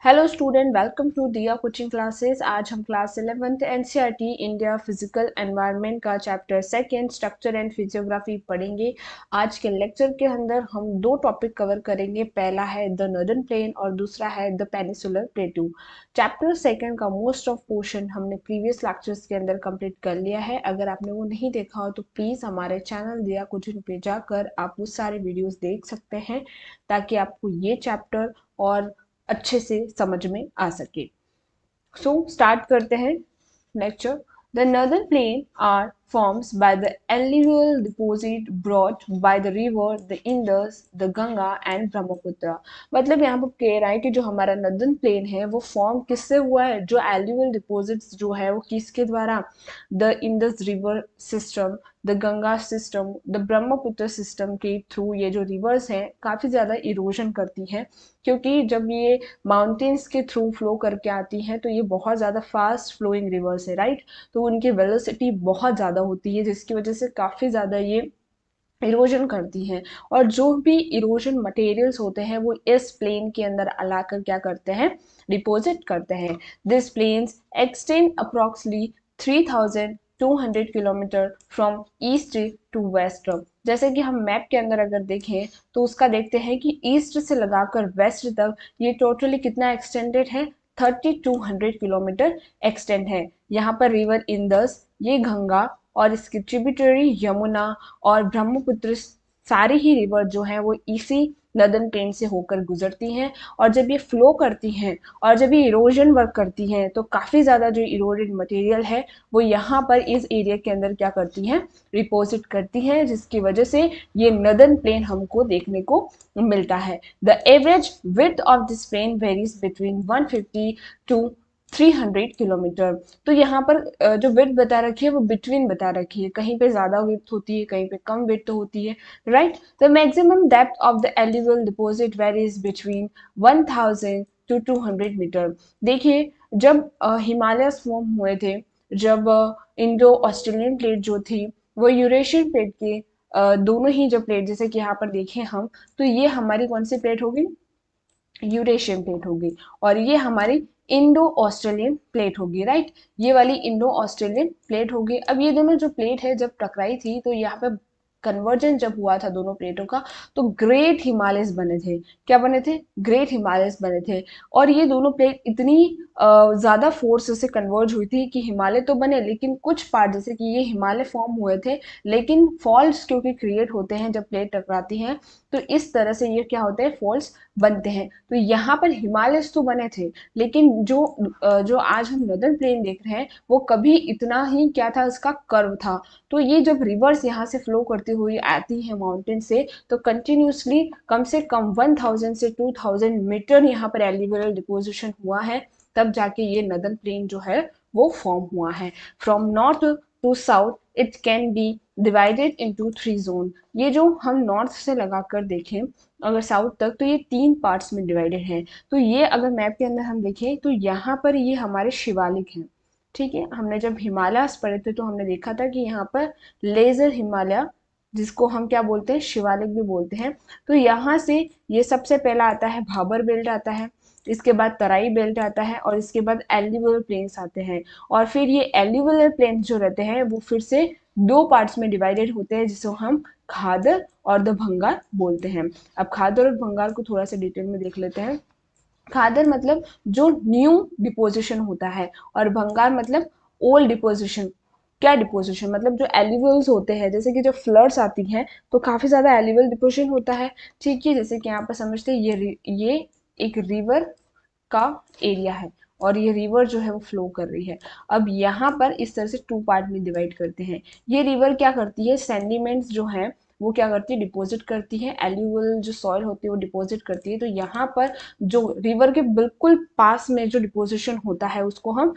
Hello student, welcome to Diya coaching classes. आज हम class 11th NCERT India physical environment का chapter second structure and physiography पढ़ेंगे। आज के लेक्चर के अंदर हम दो टॉपिक कवर करेंगे। पहला है द नॉर्दर्न प्लेन और दूसरा है द पेनिसुलर प्लेटू। चैप्टर सेकंड का मोस्ट ऑफ पोर्शन हमने प्रीवियस लेक्चर्स के अंदर कंप्लीट कर लिया है। अगर आपने वो नहीं देखा हो तो प्लीज़ हमारे चैनल दिया कोचिंग पे जाकर आप वो सारे वीडियोज़ देख सकते हैं ताकि आपको ये चैप्टर और अच्छे से समझ में आ सके। सो स्टार्ट करते हैं lecture. The northern plain are forms by the alluvial deposit brought by the river the Indus, the Ganga and Brahmaputra। मतलब यहाँ पर कह रहा है कि जो हमारा नॉर्दर्न प्लेन है वो फॉर्म किससे हुआ है, जो एल्यूवियल डिपोजिट्स जो है वो किसके द्वारा, the Indus river system, the Ganga system, the Brahmaputra system के थ्रू। ये जो रिवर्स हैं काफ़ी ज़्यादा इरोजन करती हैं, क्योंकि जब ये माउंटेन्स के थ्रू फ्लो करके आती हैं तो ये बहुत ज़्यादा फास्ट फ्लोइंग रिवर्स है, राइट। तो उनकी वेलोसिटी बहुत ज़्यादा होती है जिसकी वजह से काफ़ी ज़्यादा ये इरोजन करती हैं। और जो भी इरोजन मटेरियल्स होते हैं वो इस प्लेन के अंदर लाकर क्या करते हैं, डिपॉजिट करते हैं। This plains extend approximately 3200 kilometre from east to west. जैसे कि हम मैप के अंदर अगर देखें तो उसका देखते हैं कि ईस्ट से लगाकर वेस्ट तक ये टोटली कितना एक्सटेंडेड है, 3200 किलोमीटर एक्सटेंड है। यहाँ पर रिवर इंदस, ये गंगा और इसकी ट्रिब्यूटरी यमुना और ब्रह्मपुत्र, सारी ही रिवर जो हैं वो इसी नदन प्लेन से होकर गुजरती हैं। और जब ये फ्लो करती हैं और जब ये इरोजन वर्क करती हैं तो काफ़ी ज़्यादा जो इरोडेड मटेरियल है वो यहाँ पर इस एरिया के अंदर क्या करती हैं, डिपॉजिट करती हैं, जिसकी वजह से ये नदन प्लेन हमको देखने को मिलता है। The average width of this plain varies between 150 to 300 kilometre. तो यहाँ पर जो विड्थ बता रखी है वो बिटवीन बता रखी है, कहीं पे ज़्यादा विड्थ होती है, कहीं पे कम विड्थ होती है, right. The maximum depth of the alluvial deposit varies between 1000 to 200 metre. देखिए, जब हिमालयस फॉर्म हुए थे, जब इंडो ऑस्ट्रेलियन प्लेट जो थी वो यूरेशियन प्लेट के दोनों ही जो प्लेट, जैसे कि यहाँ पर देखें हम, तो ये हमारी कौन सी प्लेट होगी, यूरेशियन प्लेट होगी। और ये हमारी इंडो ऑस्ट्रेलियन प्लेट होगी, राइट। ये वाली इंडो ऑस्ट्रेलियन प्लेट होगी। अब ये दोनों जो प्लेट है जब टकराई थी तो यहाँ पे कन्वर्जन जब हुआ था दोनों प्लेटों का तो ग्रेट हिमालयस बने थे। क्या बने थे, ग्रेट हिमालयस बने थे। और ये दोनों प्लेट इतनी ज़्यादा फोर्स से कन्वर्ज हुई थी कि हिमालय तो बने, लेकिन कुछ पार्ट जैसे कि ये हिमालय फॉर्म हुए थे, लेकिन फॉल्स क्योंकि क्रिएट होते हैं जब प्लेट टकराती हैं तो इस तरह से ये क्या होते हैं, फॉल्स बनते हैं। तो यहाँ पर हिमालयस तो बने थे, लेकिन जो आज हम नॉर्दर्न प्लेन देख रहे हैं वो कभी इतना ही क्या था, इसका कर्व था। तो ये जब रिवर्स यहाँ से फ्लो करती हुई आती है माउंटेन से तो कंटिन्यूसली कम से कम 1000 से 2000 मीटर यहाँ पर एल्यूवियल डिपोजिशन हुआ है, तब जाके ये नॉर्दर्न प्लेन जो है वो फॉर्म हुआ है। From north to south it can be divided into 3 zone. ये जो हम नॉर्थ से लगाकर देखें अगर साउथ तक तो ये 3 पार्ट्स में डिवाइडेड है। तो ये अगर मैप के अंदर हम देखें तो यहाँ पर ये हमारे शिवालिक हैं, ठीक है। हमने जब हिमालयस पढ़े थे तो हमने देखा था कि यहाँ पर लेजर हिमालय, जिसको हम क्या बोलते हैं, शिवालिक भी बोलते हैं। तो यहाँ से ये सबसे पहला आता है भाबर बेल्ट आता है, इसके बाद तराई बेल्ट आता है और इसके बाद एल्यूवियल प्लेन्स आते हैं। और फिर ये एल्यूवियल प्लेन्स जो रहते हैं वो फिर से 2 पार्ट्स में डिवाइडेड होते हैं, जिसको हम खादर और द भंगार बोलते हैं। अब खादर और भंगार को थोड़ा सा डिटेल में देख लेते हैं। खादर मतलब जो न्यू डिपोजिशन होता है और भंगार मतलब ओल्ड डिपोजिशन। क्या डिपोजिशन मतलब जो एलिवल्स होते हैं, जैसे कि जब फ्लड्स आती हैं तो काफ़ी ज़्यादा एलिवल डिपोजिशन होता है, ठीक है। जैसे कि यहाँ पर समझते हैं ये एक रिवर का एरिया है और ये रिवर जो है वो फ्लो कर रही है। अब यहाँ पर इस तरह से 2 पार्ट में डिवाइड करते हैं। ये रिवर क्या करती है, सेंडिमेंट्स जो हैं वो क्या करती है, डिपॉजिट करती है, एल्यूवल जो सॉइल होती है वो डिपॉजिट करती है। तो यहाँ पर जो रिवर के बिल्कुल पास में जो डिपोजिशन होता है उसको हम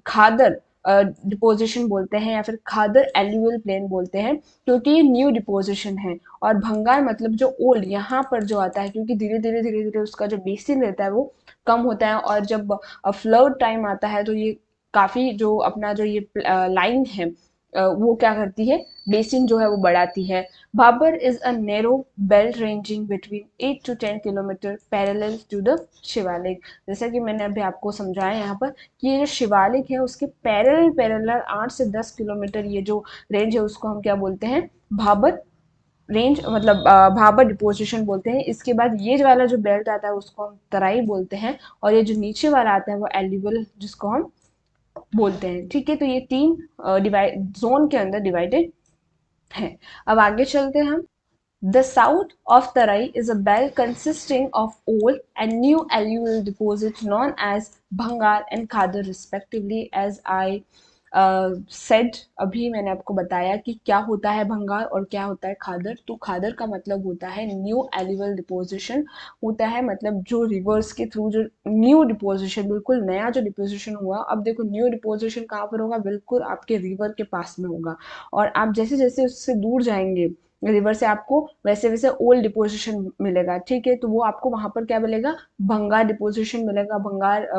खादर डिपोजिशन बोलते हैं या फिर खादर एल्यूवल प्लेन बोलते हैं, क्योंकि ये न्यू डिपोजिशन है। और भंगार मतलब जो ओल्ड यहाँ पर जो आता है, क्योंकि धीरे धीरे उसका जो बेसिन रहता है वो कम होता है और जब फ्लड टाइम आता है तो ये काफ़ी जो अपना जो ये लाइन है वो क्या करती है, बेसिन जो है वो बढ़ाती है। Bhabar is a narrow belt ranging between 8 to 10 kilometre parallel to the Shivalik. जैसा कि मैंने अभी आपको समझाया यहाँ पर कि ये जो शिवालिक है उसके पैरेलल पैरेलल 8 से 10 किलोमीटर ये जो रेंज है उसको हम क्या बोलते हैं, भाबर रेंज, मतलब भाबर डिपोजिशन बोलते हैं। इसके बाद ये जो वाला जो बेल्ट आता है उसको हम तराई बोलते हैं, और ये जो नीचे वाला आता है वो एल्यूवल जिसको हम बोलते हैं। ठीक है, तो ये तीन डिवाइड जोन के अंदर डिवाइडेड है। अब आगे चलते हैं हम। The south of Tarai is a belt consisting of old and new alluvial deposits known as Bhangar and Khadar respectively. As I said, अभी मैंने आपको बताया कि क्या होता है भंगार और क्या होता है खादर। तो खादर का मतलब होता है न्यू एल्यूवियल डिपोजिशन होता है, मतलब जो रिवर्स के थ्रू जो न्यू डिपोजिशन, बिल्कुल नया जो डिपोजिशन हुआ। अब देखो न्यू डिपोजिशन कहाँ पर होगा, बिल्कुल आपके रिवर के पास में होगा, और आप जैसे जैसे उससे दूर जाएंगे रिवर से आपको वैसे वैसे ओल्ड डिपोजिशन मिलेगा। ठीक है, तो वो आपको वहां पर क्या मिलेगा, भंगार डिपोजिशन मिलेगा, भंगार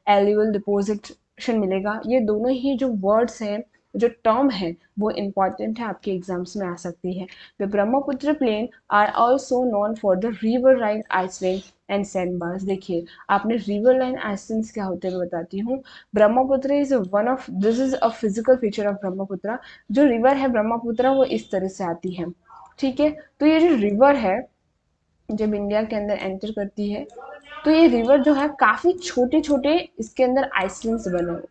एल्यूअल डिपोजिशन मिलेगा। ये दोनों ही जो वर्ड्स हैं, जो टर्म है, वो इम्पॉर्टेंट है, आपके एग्जाम्स में आ सकती है। The Brahmaputra plain are also known for the river line island and sand bars. देखिए, आपने रिवर लाइन आइसलैंड्स क्या होते हैं मैं बताती हूँ। Brahmaputra is one of, this is a physical feature of Brahmaputra. जो रिवर है ब्रह्मपुत्र वो इस तरह से आती है। ठीक है, तो ये जो रिवर है जब इंडिया के अंदर एंटर करती है तो ये रिवर जो है काफी छोटे छोटे इसके अंदर आइसलैंड्स बने हुए,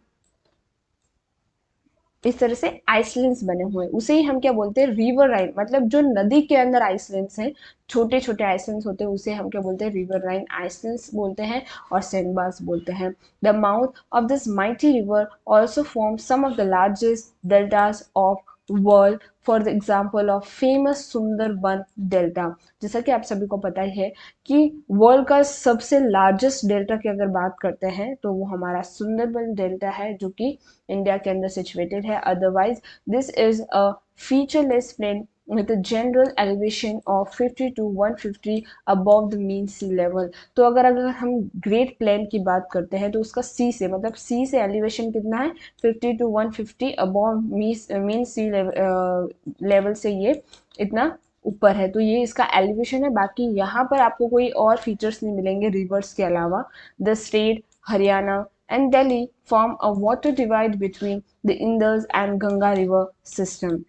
इस तरह से आइसलैंड्स बने हुए, उसे ही हम क्या बोलते हैं, रिवर राइन। मतलब जो नदी के अंदर आइसलैंड्स हैं, छोटे छोटे आइसलैंड्स होते हैं, उसे हम क्या बोलते हैं, रिवर राइन आइसलैंड्स बोलते हैं और सैंडबार्स बोलते हैं। The mouth of this mighty river also form some of the largest deltas of world, for the example of famous Sundarban delta. जैसा कि आप सभी को पता ही है कि वर्ल्ड का सबसे लार्जेस्ट डेल्टा की अगर बात करते हैं तो वो हमारा सुंदरबन डेल्टा है, जो कि इंडिया के अंदर सिचुएटेड है। Otherwise this is a featureless plain with a general elevation of 50 to 150 above the mean sea level। तो अगर हम ग्रेट प्लेन की बात करते हैं तो उसका सी से, मतलब सी से एलिवेशन कितना है, 50 to 150 above mean sea level से ये इतना ऊपर है, तो ये इसका एलिवेशन है। बाकी यहाँ पर आपको कोई और फीचर्स नहीं मिलेंगे रिवर्स के अलावा। The state Haryana and Delhi form a water divide between the Indus and Ganga river system।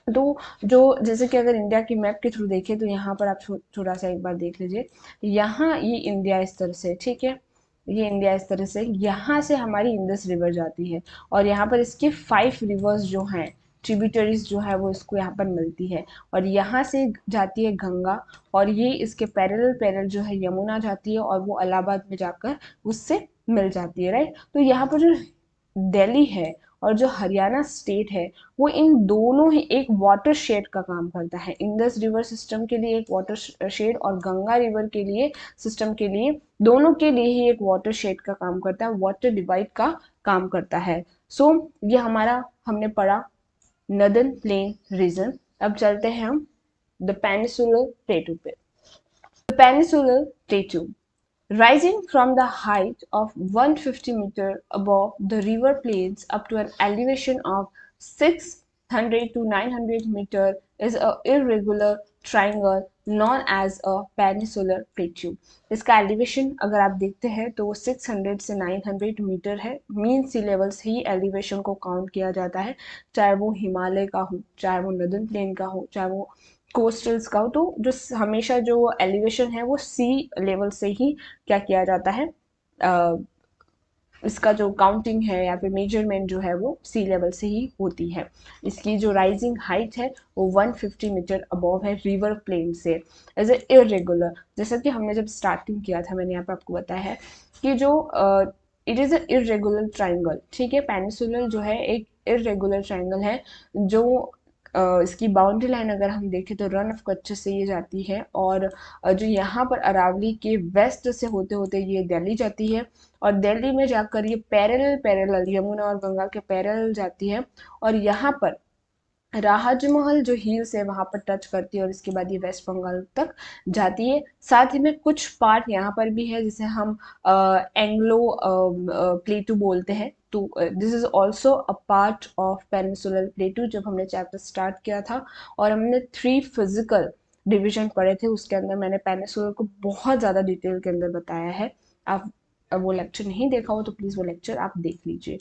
तो जो, जैसे कि अगर इंडिया की मैप के थ्रू देखें तो यहाँ पर आप थोड़ा सा एक बार देख लीजिए, यहाँ ये इंडिया इस तरह से, ठीक है, ये इंडिया इस तरह से, यहाँ से हमारी इंडस रिवर जाती है, और यहाँ पर इसके 5 रिवर्स जो हैं, ट्रिब्यूटरीज जो है वो इसको यहाँ पर मिलती है, और यहाँ से जाती है गंगा, और ये इसके पैरेलल पैरेलल जो है यमुना जाती है, और वो इलाहाबाद में जाकर उससे मिल जाती है, राइट। तो यहाँ पर जो दिल्ली है और जो हरियाणा स्टेट है वो इन दोनों ही एक वाटर शेड का काम करता है। इंडस रिवर सिस्टम के लिए एक वाटर शेड और गंगा रिवर के लिए सिस्टम के लिए, दोनों के लिए ही एक वाटर शेड का काम करता है, वाटर डिवाइड का काम करता है। सो ये हमारा हमने पढ़ा नदन प्लेन रीजन। अब चलते हैं हम द पेनिसुलर प्लेटू पे। The peninsular प्लेटू rising from the height of 150 meter above the river plains up to an elevation of 600 to 900 meter is a irregular triangle known as a peninsular plateau। इसका elevation अगर आप देखते हैं तो वो 600 से 900 metre है। मीन सी लेवल से ही एलिवेशन को काउंट किया जाता है, चाहे वो हिमालय का हो, चाहे वो नदन प्लेन का हो, चाहे वो कोस्टल्स का हो। तो जो हमेशा जो एलिवेशन है वो सी लेवल से ही क्या किया जाता है, इसका जो काउंटिंग है या फिर मेजरमेंट जो है वो सी लेवल से ही होती है। इसकी जो राइजिंग हाइट है वो 150 मीटर अबव है रिवर प्लेन से। एज ए इरेगुलर, जैसा कि हमने जब स्टार्टिंग किया था मैंने यहाँ पे आपको बताया है कि जो it is a irregular triangle. ठीक है, पेनिसुलर जो है एक इरेगुलर ट्राइंगल है, जो इसकी बाउंड्री लाइन अगर हम देखें तो रन ऑफ कच्छ से ये जाती है, और जो यहाँ पर अरावली के वेस्ट से होते होते ये दिल्ली जाती है, और दिल्ली में जाकर ये पैरेलल पैरेलल यमुना और गंगा के पैरेलल जाती है, और यहाँ पर राजमहल जो हिल्स है वहां पर टच करती है और इसके बाद ये वेस्ट बंगाल तक जाती है। साथ ही में कुछ पार्ट यहाँ पर भी है जिसे हम एंग्लो प्लेटू बोलते हैं। तो this is also a part of peninsular प्लेटू। जब हमने चैप्टर स्टार्ट किया था और हमने 3 फिजिकल डिवीजन पढ़े थे, उसके अंदर मैंने पेनिसुलर को बहुत ज़्यादा डिटेल के अंदर बताया है। आप वो लेक्चर नहीं देखा हो तो प्लीज़ वो लेक्चर आप देख लीजिए।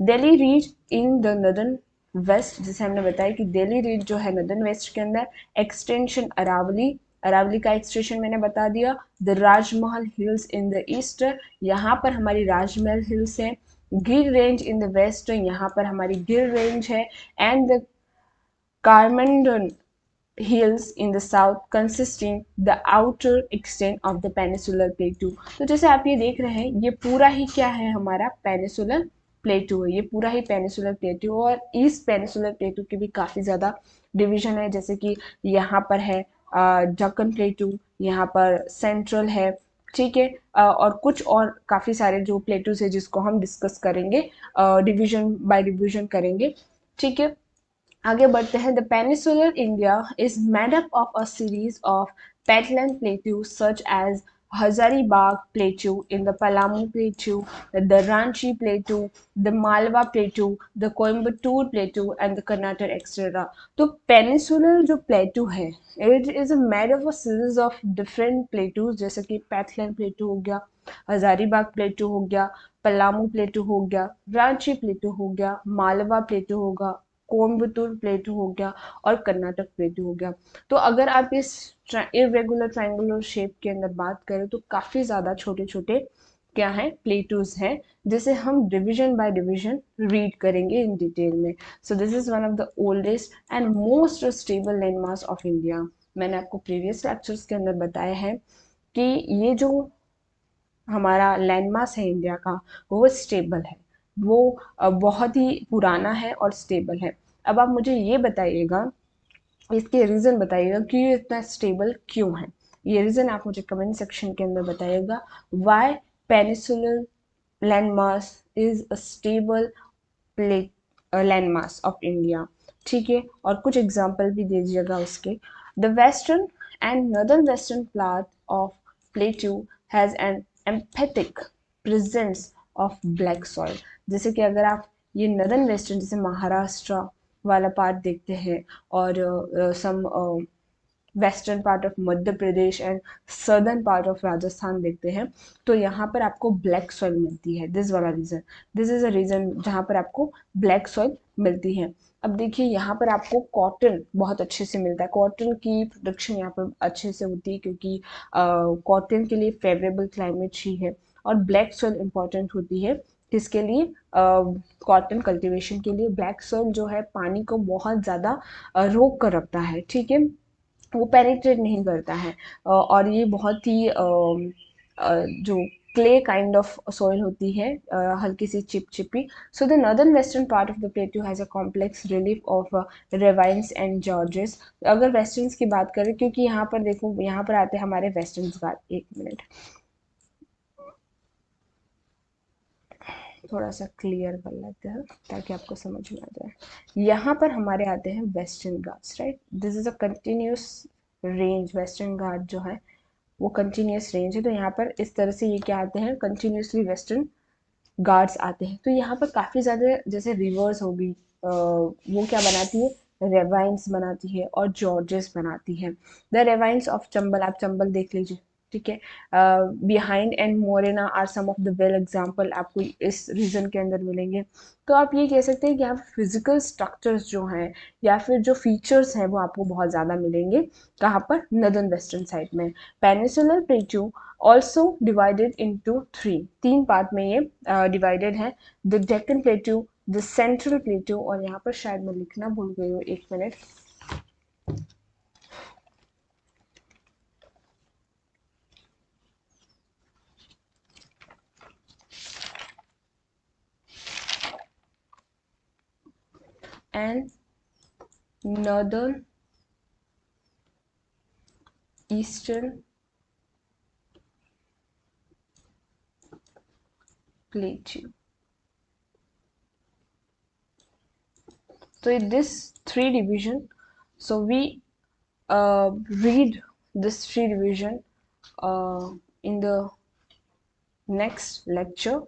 Delhi reach in the northern west, जिसे हमने बताया कि दिल्ली रीच जो है नदर्न वेस्ट के अंदर, एक्सटेंशन अरावली, अरावली का एक्सटेंशन मैंने बता दिया। The Rajmahal hills in the east, यहाँ पर हमारी राजमहल हिल्स है। गिर रेंज इन द वेस्ट, यहाँ पर हमारी गिर रेंज है। And the Cardamom hills in the south consisting the outer extent of the peninsular plateau। तो जैसे आप ये देख रहे हैं ये पूरा ही क्या है, हमारा पेनिसुलर प्लेटू है। ये पूरा ही पेनिसुलर प्लेटू, और इस पेनिसुलर प्लेटू के भी काफ़ी ज़्यादा डिवीजन है। जैसे कि यहाँ पर है जक्कन प्लेटू, यहाँ पर सेंट्रल है, ठीक है। और कुछ और काफ़ी सारे जो प्लेटूज है जिसको हम डिस्कस करेंगे, डिवीजन बाय डिवीजन करेंगे, ठीक है। आगे बढ़ते हैं। The peninsular India is made up of a series of Patland plateau such as Hazaribagh plateau in the Palamu plateau, the Ranchi plateau, the Malwa plateau, the Coimbatore plateau and the Karnataka etcetera. तो पेनिसुलर जो plateau है it is made of a series of different plateaus, जैसे कि पैटलैंड plateau हो गया, Hazaribagh plateau हो गया, Palamu plateau हो गया, रांची प्लेट्यू हो गया, मालवा प्लेट्यू होगा, कोयम्बतूर प्लेटू हो गया और कर्नाटक प्लेटू हो गया। तो अगर आप इस इरेगुलर ट्रायंगुलर शेप के अंदर बात करें तो काफ़ी ज़्यादा छोटे छोटे क्या हैं, प्लेटूज हैं, जिसे हम डिवीजन बाय डिवीजन रीड करेंगे इन डिटेल में। So this is one of the oldest and most stable landmarks of India. मैंने आपको प्रीवियस लेक्चर्स के अंदर बताया है कि ये जो हमारा लैंडमार्क है इंडिया का वो स्टेबल है, वो बहुत ही पुराना है और स्टेबल है। अब आप मुझे ये बताइएगा, इसके रीज़न बताइएगा कि ये इतना स्टेबल क्यों है। ये रीज़न आप मुझे कमेंट सेक्शन के अंदर बताइएगा। Why peninsular landmark is a stable landmarks of India, ठीक है। और कुछ एग्जाम्पल भी दे दीजिएगा उसके। The western and northern western part of plateau has an emphatic presence of black soil. जैसे कि अगर आप ये नॉर्दर्न वेस्टर्न जैसे महाराष्ट्र वाला पार्ट देखते हैं और some western part of Madhya Pradesh and southern part of Rajasthan देखते हैं, तो यहाँ पर आपको ब्लैक सॉइल मिलती है। दिस वाला reason, this is a reason जहाँ पर आपको ब्लैक सॉइल मिलती है। अब देखिए यहाँ पर आपको कॉटन बहुत अच्छे से मिलता है। कॉटन की प्रोडक्शन यहाँ पर अच्छे से होती है क्योंकि कॉटन के लिए फेवरेबल क्लाइमेट ही है। और ब्लैक सॉइल इम्पॉर्टेंट होती है किसके लिए, कॉटन कल्टीवेशन के लिए। ब्लैक सॉइल जो है पानी को बहुत ज़्यादा रोक कर रखता है, ठीक है, वो पेनिट्रेट नहीं करता है। और ये बहुत ही जो क्ले काइंड ऑफ सॉइल होती है, हल्की सी चिपचिपी। So the northern western part of the plateau has a complex relief of ravines and George's. अगर वेस्टर्न्स की बात करें, क्योंकि यहाँ पर देखो यहाँ पर आते हैं हमारे वेस्टर्न्स घाट। एक मिनट, थोड़ा सा क्लियर कर लेते हैं ताकि आपको समझ में आ जाए। यहाँ पर हमारे आते हैं western Ghats, right. This is a continuous range. Western Ghat जो है वो कंटिन्यूस रेंज है। तो यहाँ पर इस तरह से ये क्या आते हैं, कंटिन्यूसली वेस्टर्न गार्ड्स आते हैं। तो यहाँ पर काफ़ी ज़्यादा जैसे रिवर्स होगी, वो क्या बनाती है, रेवाइंस बनाती है और जॉर्जेस बनाती है। द रेवाइंस ऑफ चंबल, आप चंबल देख लीजिए, ठीक है। Bhind and Morena are some of the well example आपको इस रीजन के अंदर मिलेंगे। तो आप ये कह सकते हैं कि यहाँ फिजिकल स्ट्रक्चर्स जो हैं या फिर जो फीचर्स हैं वो आपको बहुत ज़्यादा मिलेंगे। कहाँ पर, नदर्न वेस्टर्न साइड में। Peninsular plateau also divided into तीन पार्ट में ये डिवाइडेड है। The Deccan plateau, the central plateau, और यहाँ पर शायद मैं लिखना भूल गई हूँ, एक minute. And northern eastern plateau. So in this three division, so we read this three division in the next lecture.